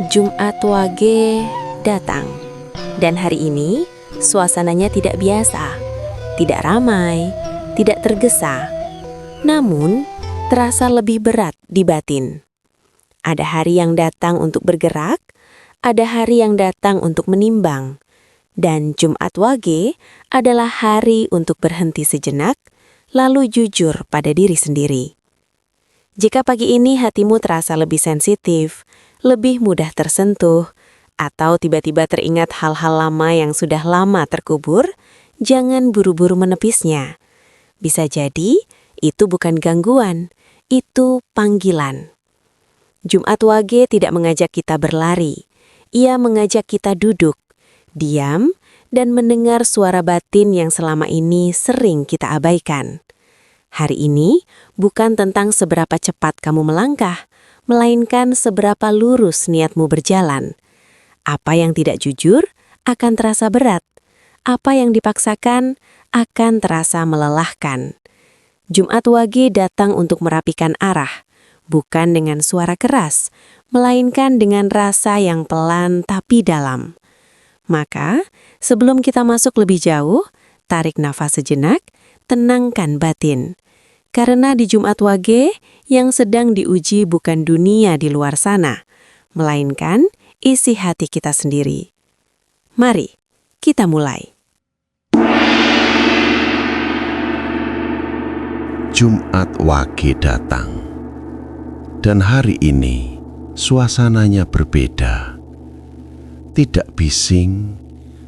Jumat Wage datang. Dan hari ini suasananya tidak biasa, tidak ramai, tidak tergesa. Namun terasa lebih berat di batin. Ada hari yang datang untuk bergerak, ada hari yang datang untuk menimbang. Dan Jumat Wage adalah hari untuk berhenti sejenak, lalu jujur pada diri sendiri. Jika pagi ini hatimu terasa lebih sensitif, lebih mudah tersentuh, atau tiba-tiba teringat hal-hal lama yang sudah lama terkubur, jangan buru-buru menepisnya. Bisa jadi itu bukan gangguan, itu panggilan. Jumat Wage tidak mengajak kita berlari. Ia mengajak kita duduk, diam, dan mendengar suara batin yang selama ini sering kita abaikan. Hari ini bukan tentang seberapa cepat kamu melangkah, melainkan seberapa lurus niatmu berjalan. Apa yang tidak jujur akan terasa berat. Apa yang dipaksakan akan terasa melelahkan. Jumat Wage datang untuk merapikan arah, bukan dengan suara keras, melainkan dengan rasa yang pelan tapi dalam. Maka, sebelum kita masuk lebih jauh, tarik nafas sejenak, tenangkan batin. Karena di Jumat Wage, yang sedang diuji bukan dunia di luar sana, melainkan isi hati kita sendiri. Mari, kita mulai. Jumat Wage datang. Dan hari ini, suasananya berbeda. Tidak bising,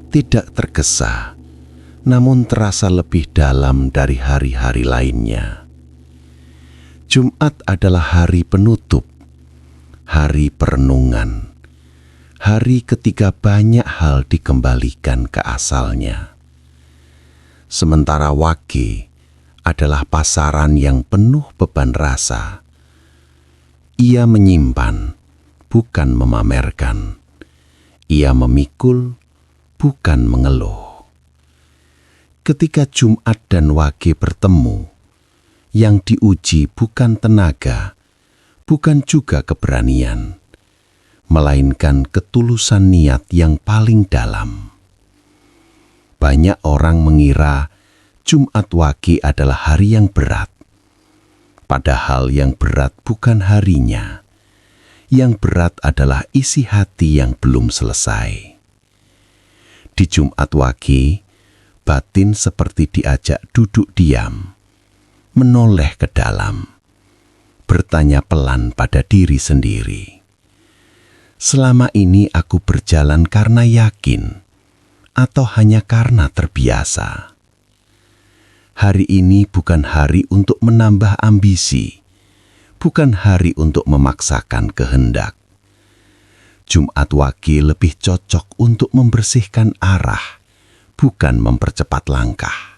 tidak tergesa, namun terasa lebih dalam dari hari-hari lainnya. Jumat adalah hari penutup, hari perenungan, hari ketika banyak hal dikembalikan ke asalnya. Sementara Wage adalah pasaran yang penuh beban rasa. Ia menyimpan, bukan memamerkan. Ia memikul, bukan mengeluh. Ketika Jumat dan Wage bertemu, yang diuji bukan tenaga, bukan juga keberanian, melainkan ketulusan niat yang paling dalam. Banyak orang mengira Jumat Wage adalah hari yang berat, padahal yang berat bukan harinya. Yang berat adalah isi hati yang belum selesai. Di Jumat Wage, batin seperti diajak duduk diam, menoleh ke dalam, bertanya pelan pada diri sendiri. Selama ini aku berjalan karena yakin, atau hanya karena terbiasa? Hari ini bukan hari untuk menambah ambisi, bukan hari untuk memaksakan kehendak. Jumat Wage lebih cocok untuk membersihkan arah, bukan mempercepat langkah.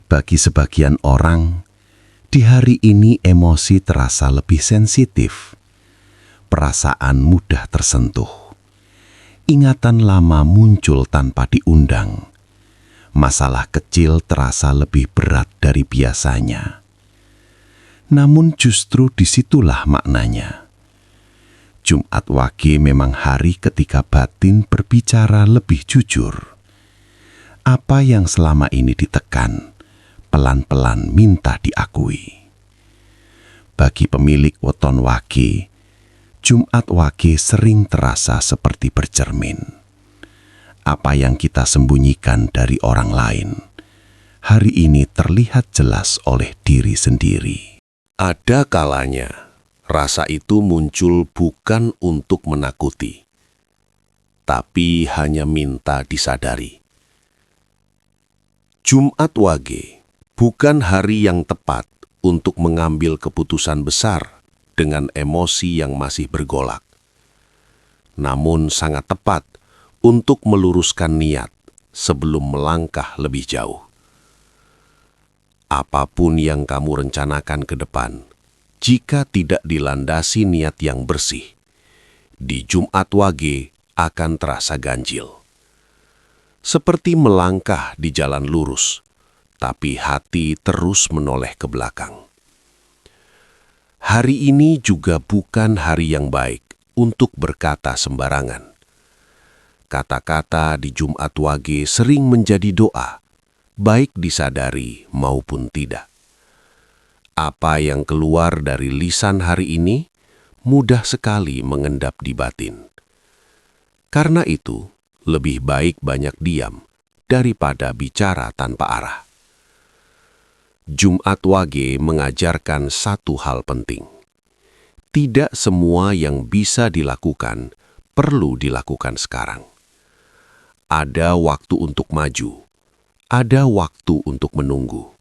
Bagi sebagian orang, di hari ini emosi terasa lebih sensitif. Perasaan mudah tersentuh. Ingatan lama muncul tanpa diundang. Masalah kecil terasa lebih berat dari biasanya. Namun justru disitulah maknanya. Jumat Wage memang hari ketika batin berbicara lebih jujur. Apa yang selama ini ditekan, pelan-pelan minta diakui. Bagi pemilik weton Wage, Jumat Wage sering terasa seperti bercermin. Apa yang kita sembunyikan dari orang lain, hari ini terlihat jelas oleh diri sendiri. Ada kalanya, rasa itu muncul bukan untuk menakuti, tapi hanya minta disadari. Jumat Wage bukan hari yang tepat untuk mengambil keputusan besar dengan emosi yang masih bergolak. Namun sangat tepat untuk meluruskan niat sebelum melangkah lebih jauh. Apapun yang kamu rencanakan ke depan, jika tidak dilandasi niat yang bersih, di Jumat Wage akan terasa ganjil. Seperti melangkah di jalan lurus, tapi hati terus menoleh ke belakang. Hari ini juga bukan hari yang baik untuk berkata sembarangan. Kata-kata di Jumat Wage sering menjadi doa, baik disadari maupun tidak. Apa yang keluar dari lisan hari ini mudah sekali mengendap di batin. Karena itu, lebih baik banyak diam daripada bicara tanpa arah. Jumat Wage mengajarkan satu hal penting. Tidak semua yang bisa dilakukan perlu dilakukan sekarang. Ada waktu untuk maju, ada waktu untuk menunggu.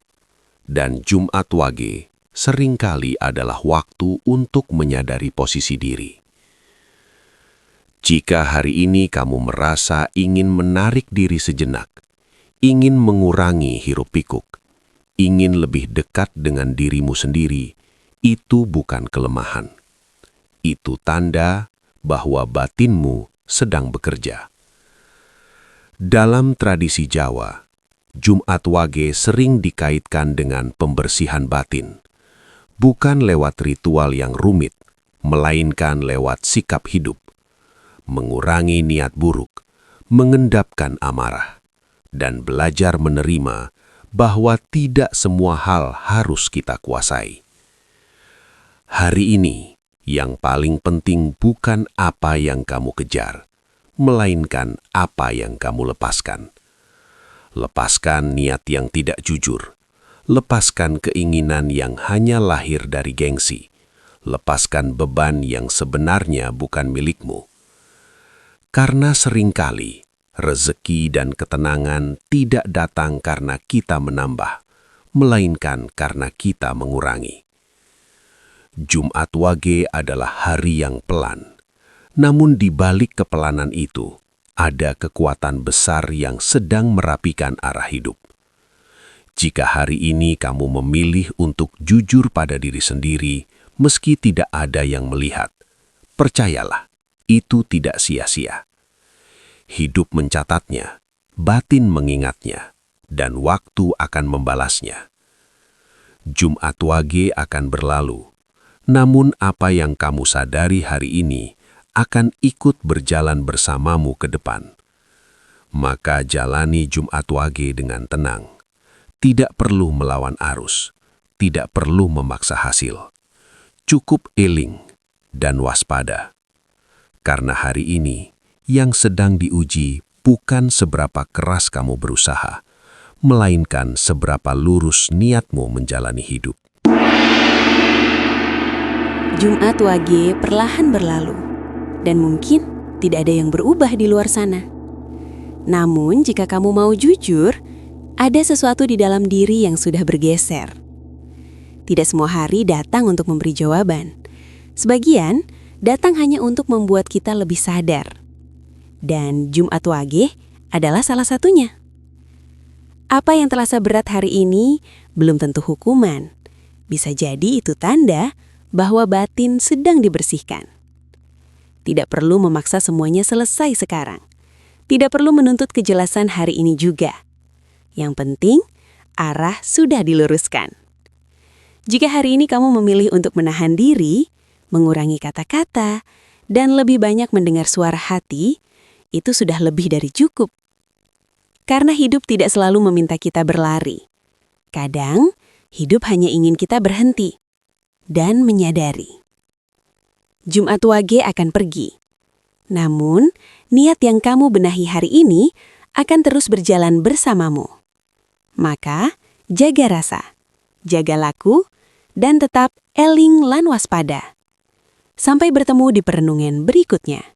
Dan Jumat Wage seringkali adalah waktu untuk menyadari posisi diri. Jika hari ini kamu merasa ingin menarik diri sejenak, ingin mengurangi hiruk-pikuk, ingin lebih dekat dengan dirimu sendiri, itu bukan kelemahan. Itu tanda bahwa batinmu sedang bekerja. Dalam tradisi Jawa, Jumat Wage sering dikaitkan dengan pembersihan batin, bukan lewat ritual yang rumit, melainkan lewat sikap hidup, mengurangi niat buruk, mengendapkan amarah, dan belajar menerima bahwa tidak semua hal harus kita kuasai. Hari ini, yang paling penting bukan apa yang kamu kejar, melainkan apa yang kamu lepaskan. Lepaskan niat yang tidak jujur, lepaskan keinginan yang hanya lahir dari gengsi, lepaskan beban yang sebenarnya bukan milikmu. Karena seringkali, rezeki dan ketenangan tidak datang karena kita menambah, melainkan karena kita mengurangi. Jumat Wage adalah hari yang pelan. Namun di balik kepelanan itu, ada kekuatan besar yang sedang merapikan arah hidup. Jika hari ini kamu memilih untuk jujur pada diri sendiri, meski tidak ada yang melihat, percayalah, itu tidak sia-sia. Hidup mencatatnya, batin mengingatnya, dan waktu akan membalasnya. Jumat Wage akan berlalu, namun apa yang kamu sadari hari ini akan ikut berjalan bersamamu ke depan. Maka jalani Jumat Wage dengan tenang. Tidak perlu melawan arus, tidak perlu memaksa hasil. Cukup eling dan waspada. Karena hari ini, yang sedang diuji bukan seberapa keras kamu berusaha, melainkan seberapa lurus niatmu menjalani hidup. Jumat Wage perlahan berlalu. Dan mungkin tidak ada yang berubah di luar sana. Namun jika kamu mau jujur, ada sesuatu di dalam diri yang sudah bergeser. Tidak semua hari datang untuk memberi jawaban. Sebagian datang hanya untuk membuat kita lebih sadar. Dan Jumat Wage adalah salah satunya. Apa yang terasa berat hari ini belum tentu hukuman. Bisa jadi itu tanda bahwa batin sedang dibersihkan. Tidak perlu memaksa semuanya selesai sekarang. Tidak perlu menuntut kejelasan hari ini juga. Yang penting, arah sudah diluruskan. Jika hari ini kamu memilih untuk menahan diri, mengurangi kata-kata, dan lebih banyak mendengar suara hati, itu sudah lebih dari cukup. Karena hidup tidak selalu meminta kita berlari. Kadang, hidup hanya ingin kita berhenti dan menyadari. Jumat Wage akan pergi. Namun, niat yang kamu benahi hari ini akan terus berjalan bersamamu. Maka, jaga rasa, jaga laku, dan tetap eling lan waspada. Sampai bertemu di perenungan berikutnya.